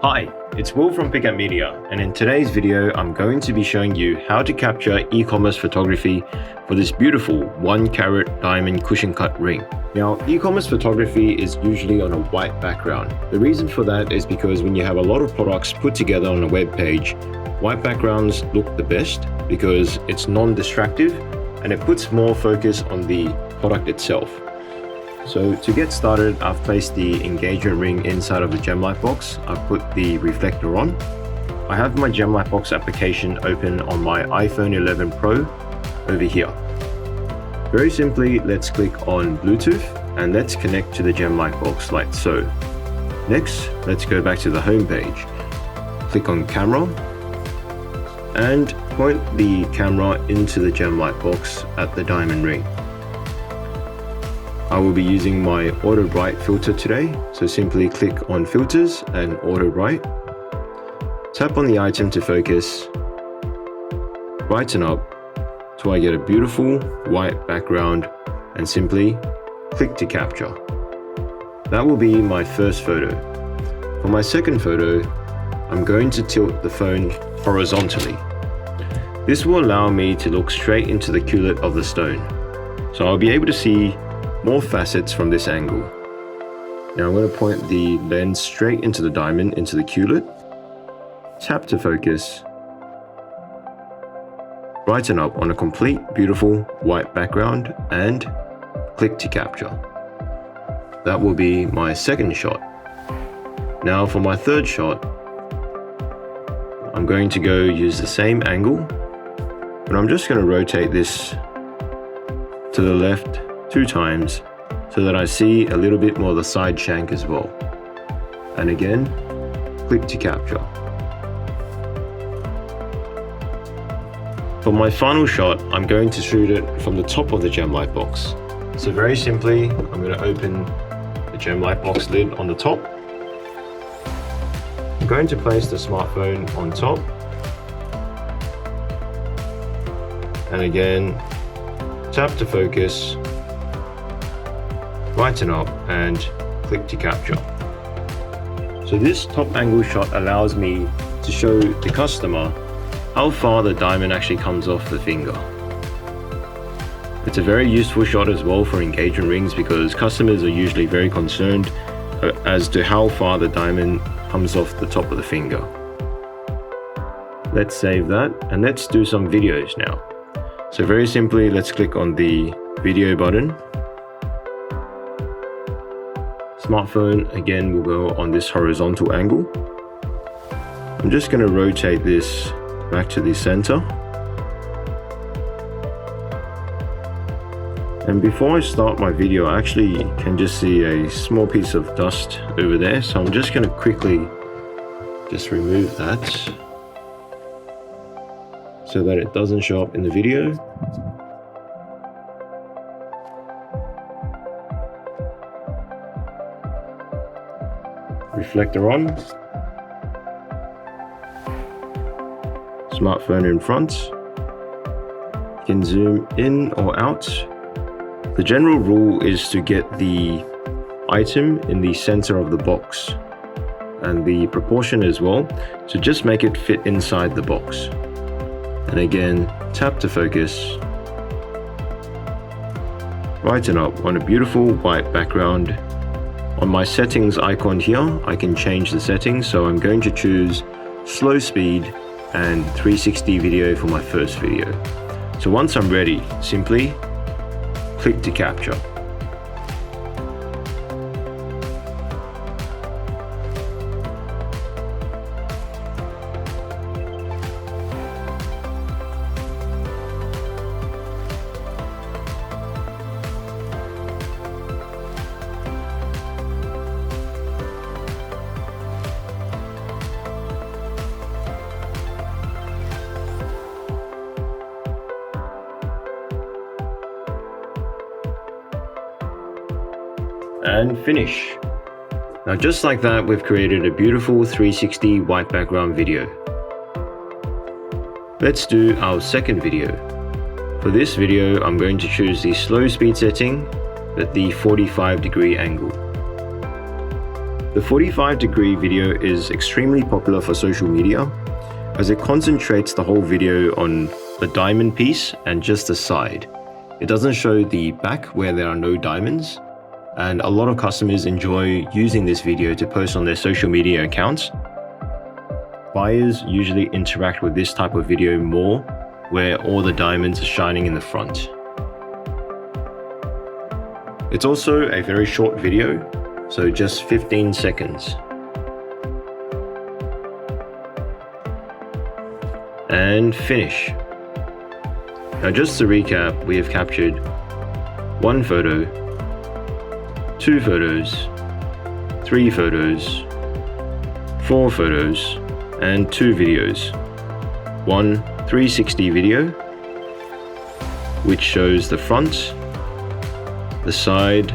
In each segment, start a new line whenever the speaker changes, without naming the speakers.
Hi, it's Will from Pickup Media, and in today's video I'm going to be showing you how to capture e-commerce photography for this beautiful 1-carat diamond cushion cut ring. Now, e-commerce photography is usually on a white background. The reason for that is because when you have a lot of products put together on a web page, white backgrounds look the best because it's non-distractive and it puts more focus on the product itself. So to get started, I've placed the engagement ring inside of the Gemlight box. I've put the reflector on. I have my Gemlight box application open on my iPhone 11 Pro over here. Very simply, let's click on Bluetooth and let's connect to the Gemlight box like so. Next, let's go back to the home page. Click on Camera and point the camera into the Gemlight box at the diamond ring. I will be using my auto bright filter today, so simply click on filters and auto bright. Tap on the item to focus, brighten up till I get a beautiful white background and simply click to capture. That will be my first photo. For my second photo, I'm going to tilt the phone horizontally. This will allow me to look straight into the culet of the stone, so I'll be able to see more facets from this angle. Now I'm going to point the lens straight into the diamond, into the culet, tap to focus, brighten up on a complete beautiful white background and click to capture. That will be my second shot. Now for my third shot, I'm going to go use the same angle, but I'm just going to rotate this to the left 2 times so that I see a little bit more of the side shank as well. And again, click to capture. For my final shot, I'm going to shoot it from the top of the Gemlight box. So very simply, I'm going to open the Gemlight box lid on the top. I'm going to place the smartphone on top. And again, tap to focus, brighten up and click to capture. So this top angle shot allows me to show the customer how far the diamond actually comes off the finger. It's a very useful shot as well for engagement rings because customers are usually very concerned as to how far the diamond comes off the top of the finger. Let's save that and let's do some videos now. So very simply, let's click on the video button. Smartphone again will go on this horizontal angle. I'm just going to rotate this back to the center. And before I start my video, I actually can just see a small piece of dust over there. So I'm just going to quickly just remove that so that it doesn't show up in the video. Reflector on, smartphone in front. You can zoom in or out. The general rule is to get the item in the center of the box and the proportion as well, so just make it fit inside the box. And again, tap to focus, brighten up on a beautiful white background. On my settings icon here, I can change the settings, so I'm going to choose slow speed and 360 video for my first video. So once I'm ready, simply click to capture. And finish. Now just like that, we've created a beautiful 360 white background video. Let's do our second video. For this video, I'm going to choose the slow speed setting at the 45-degree angle. The 45-degree video is extremely popular for social media as it concentrates the whole video on the diamond piece and just the side. It doesn't show the back where there are no diamonds, and a lot of customers enjoy using this video to post on their social media accounts. Buyers usually interact with this type of video more, where all the diamonds are shining in the front. It's also a very short video, so just 15 seconds. And finish. Now just to recap, we have captured 1 photo, 2 photos, 3 photos, 4 photos, and 2 videos. One 360 video, which shows the front, the side,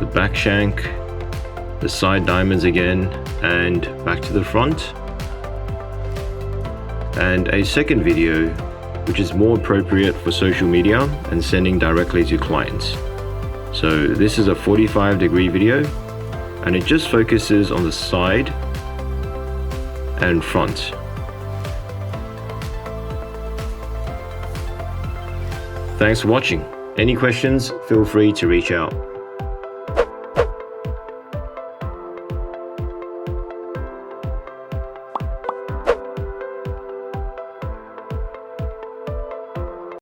the back shank, the side diamonds again, and back to the front. And a second video, which is more appropriate for social media and sending directly to clients. So this is a 45-degree video, and it just focuses on the side and front. Thanks for watching. Any questions, feel free to reach out.